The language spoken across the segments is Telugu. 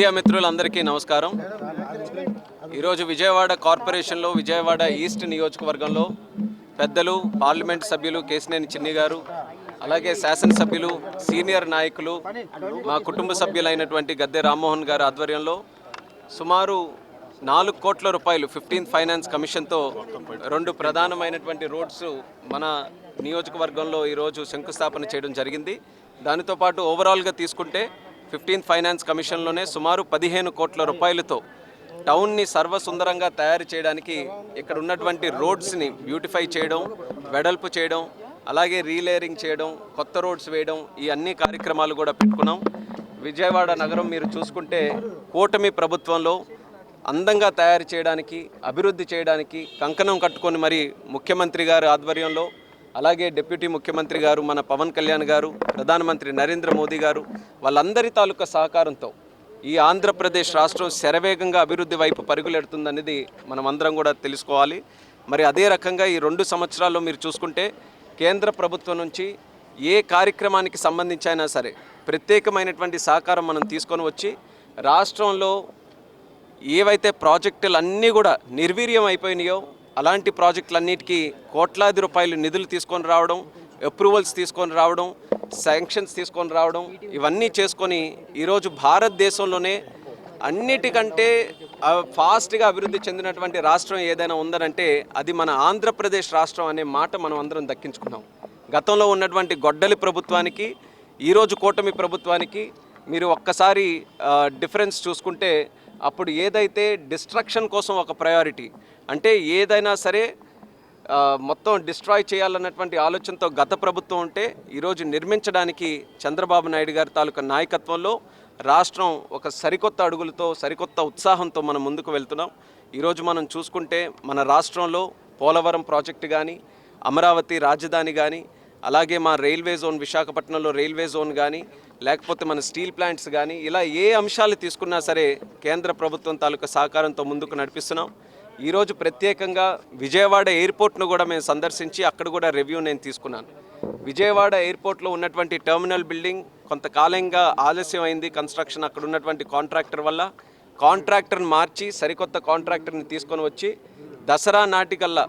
మీడియా మిత్రులందరికీ నమస్కారం. ఈరోజు విజయవాడ కార్పొరేషన్లో విజయవాడ ఈస్ట్ నియోజకవర్గంలో పెద్దలు పార్లమెంట్ సభ్యులు కేశినేని చిన్ని గారు, అలాగే శాసనసభ్యులు సీనియర్ నాయకులు మా కుటుంబ సభ్యులైనటువంటి గద్దె రామ్మోహన్ గారి ఆధ్వర్యంలో సుమారు 4 కోట్ల రూపాయలు 15th ఫైనాన్స్ కమిషన్తో 2 ప్రధానమైనటువంటి రోడ్స్ మన నియోజకవర్గంలో ఈరోజు శంకుస్థాపన చేయడం జరిగింది. దానితో పాటు ఓవరాల్గా తీసుకుంటే 15th ఫైనాన్స్ కమిషన్లోనే సుమారు 15 కోట్ల రూపాయలతో టౌన్ని సర్వసుందరంగా తయారు చేయడానికి ఇక్కడ ఉన్నటువంటి రోడ్స్ని బ్యూటిఫై చేయడం, వెడల్పు చేయడం, అలాగే రీలేరింగ్ చేయడం, కొత్త రోడ్స్ వేయడం, ఈ అన్ని కార్యక్రమాలు కూడా పెట్టుకున్నాం. విజయవాడ నగరం మీరు చూసుకుంటే కూటమి ప్రభుత్వంలో అందంగా తయారు చేయడానికి, అభివృద్ధి చేయడానికి కంకణం కట్టుకొని మరి ముఖ్యమంత్రి గారి ఆధ్వర్యంలో, అలాగే డిప్యూటీ ముఖ్యమంత్రి గారు మన పవన్ కళ్యాణ్ గారు, ప్రధానమంత్రి నరేంద్ర మోదీ గారు వాళ్ళందరి తాలూకా సహకారంతో ఈ ఆంధ్రప్రదేశ్ రాష్ట్రం శరవేగంగా అభివృద్ధి వైపు పరుగులెడుతుందనేది మనం అందరం కూడా తెలుసుకోవాలి. మరి అదే రకంగా ఈ 2 సంవత్సరాల్లో మీరు చూసుకుంటే కేంద్ర ప్రభుత్వం నుంచి ఏ కార్యక్రమానికి సంబంధించి అయినా సరే ప్రత్యేకమైనటువంటి సహకారం మనం తీసుకొని వచ్చి రాష్ట్రంలో ఏవైతే ప్రాజెక్టులు అన్నీ కూడా నిర్వీర్యం అయిపోయినాయో అలాంటి ప్రాజెక్టులన్నిటికీ కోట్లాది రూపాయలు నిధులు తీసుకొని రావడం, అప్రూవల్స్ తీసుకొని రావడం, శాంక్షన్స్ తీసుకొని రావడం, ఇవన్నీ చేసుకొని ఈరోజు భారతదేశంలోనే అన్నిటికంటే ఫాస్ట్గా అభివృద్ధి చెందినటువంటి రాష్ట్రం ఏదైనా ఉందనంటే అది మన ఆంధ్రప్రదేశ్ రాష్ట్రం అనే మాట మనం అందరం దక్కించుకున్నాం. గతంలో ఉన్నటువంటి గొడ్డలి ప్రభుత్వానికి ఈరోజు కూటమి ప్రభుత్వానికి మీరు ఒక్కసారి డిఫరెన్స్ చూసుకుంటే అప్పుడు ఏదైతే డిస్ట్రక్షన్ కోసం ఒక ప్రయారిటీ, అంటే ఏదైనా సరే మొత్తం డిస్ట్రాయ్ చేయాలన్నటువంటి ఆలోచనతో గత ప్రభుత్వం ఉంటే ఈరోజు నిర్మించడానికి చంద్రబాబు నాయుడు గారి తాలూకా నాయకత్వంలో రాష్ట్రం ఒక సరికొత్త అడుగులతో, సరికొత్త ఉత్సాహంతో మనం ముందుకు వెళ్తున్నాం. ఈరోజు మనం చూసుకుంటే మన రాష్ట్రంలో పోలవరం ప్రాజెక్టు కానీ, అమరావతి రాజధాని కానీ, అలాగే మా రైల్వే జోన్ విశాఖపట్నంలో రైల్వే జోన్ కానీ, లేకపోతే మన స్టీల్ ప్లాంట్స్ కానీ, ఇలా ఏ అంశాలు తీసుకున్నా సరే కేంద్ర ప్రభుత్వం తాలూకా సహకారంతో ముందుకు నడిపిస్తున్నాం. ఈరోజు ప్రత్యేకంగా విజయవాడ ఎయిర్పోర్ట్ను కూడా మేము సందర్శించి అక్కడ కూడా రివ్యూ నేను తీసుకున్నాను. విజయవాడ ఎయిర్పోర్ట్లో ఉన్నటువంటి టెర్మినల్ బిల్డింగ్ కొంతకాలంగా ఆలస్యం అయింది కన్స్ట్రక్షన్. అక్కడ ఉన్నటువంటి కాంట్రాక్టర్ వల్ల కాంట్రాక్టర్ని మార్చి సరికొత్త కాంట్రాక్టర్ని తీసుకొని వచ్చి దసరా నాటికల్లా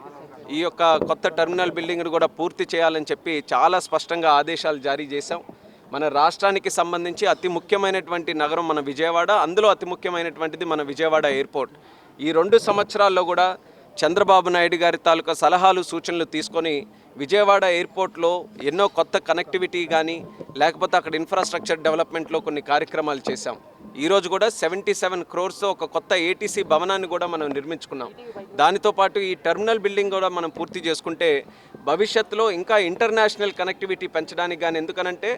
ఈ యొక్క కొత్త టెర్మినల్ బిల్డింగ్ను కూడా పూర్తి చేయాలని చెప్పి చాలా స్పష్టంగా ఆదేశాలు జారీ చేశాం. మన రాష్ట్రానికి సంబంధించి అతి ముఖ్యమైనటువంటి నగరం మన విజయవాడ, అందులో అతి ముఖ్యమైనటువంటిది మన విజయవాడ ఎయిర్పోర్ట్. ఈ 2 సంవత్సరాల్లో కూడా చంద్రబాబు నాయుడు గారి తాలూకా సలహాలు సూచనలు తీసుకొని విజయవాడ ఎయిర్పోర్ట్లో ఎన్నో కొత్త కనెక్టివిటీ కానీ, లేకపోతే అక్కడ ఇన్ఫ్రాస్ట్రక్చర్ డెవలప్మెంట్లో కొన్ని కార్యక్రమాలు చేశాం. ఈరోజు కూడా 77 crores ఒక కొత్త ఏటీసీ భవనాన్ని కూడా మనం నిర్మించుకున్నాం. దానితో పాటు ఈ టెర్మినల్ బిల్డింగ్ కూడా మనం పూర్తి చేసుకుంటే భవిష్యత్తులో ఇంకా ఇంటర్నేషనల్ కనెక్టివిటీ పెంచడానికి కానీ, ఎందుకనంటే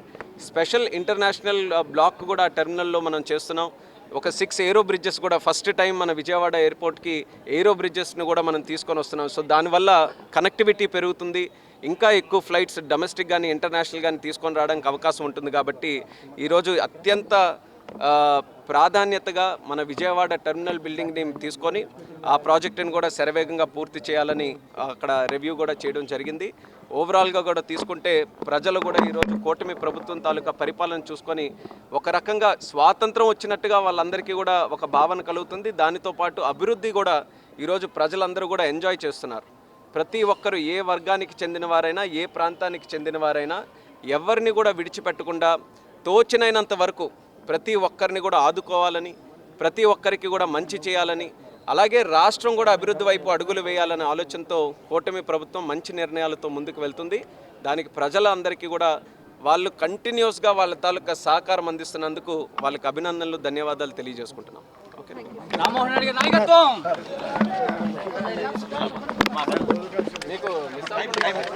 స్పెషల్ ఇంటర్నేషనల్ బ్లాక్ కూడా టెర్మినల్లో మనం చేస్తున్నాం. ఒక 6 ఏరో బ్రిడ్జెస్ కూడా ఫస్ట్ టైం మన విజయవాడ ఎయిర్పోర్ట్కి ఏరో బ్రిడ్జెస్ను కూడా మనం తీసుకొని వస్తున్నాం. సో దానివల్ల కనెక్టివిటీ పెరుగుతుంది, ఇంకా ఎక్కువ ఫ్లైట్స్ డొమెస్టిక్ కానీ ఇంటర్నేషనల్ కానీ తీసుకొని రావడానికి అవకాశం ఉంటుంది. కాబట్టి ఈరోజు అత్యంత ప్రాధాన్యతగా మన విజయవాడ టెర్మినల్ బిల్డింగ్ని తీసుకొని ఆ ప్రాజెక్టుని కూడా శరవేగంగా పూర్తి చేయాలని అక్కడ రివ్యూ కూడా చేయడం జరిగింది. ఓవరాల్గా కూడా తీసుకుంటే ప్రజలు కూడా ఈరోజు కూటమి ప్రభుత్వం తాలూకా పరిపాలన చూసుకొని ఒక రకంగా స్వాతంత్రం వచ్చినట్టుగా వాళ్ళందరికీ కూడా ఒక భావన కలుగుతుంది. దానితో పాటు అభివృద్ధి కూడా ఈరోజు ప్రజలందరూ కూడా ఎంజాయ్ చేస్తున్నారు. ప్రతి ఒక్కరు ఏ వర్గానికి చెందిన వారైనా, ఏ ప్రాంతానికి చెందిన వారైనా ఎవరిని కూడా విడిచిపెట్టకుండా తోచినైనంత వరకు ప్రతి ఒక్కరిని కూడా ఆదుకోవాలని, ప్రతి ఒక్కరికి కూడా మంచి చేయాలని, అలాగే రాష్ట్రం కూడా అభివృద్ధి వైపు అడుగులు వేయాలనే ఆలోచనతో కూటమి ప్రభుత్వం మంచి నిర్ణయాలతో ముందుకు వెళ్తుంది. దానికి ప్రజలందరికీ కూడా వాళ్ళు కంటిన్యూస్గా వాళ్ళ తాలూకా సహకారం అందిస్తున్నందుకు వాళ్ళకి అభినందనలు, ధన్యవాదాలు తెలియజేసుకుంటున్నాం. ఓకే.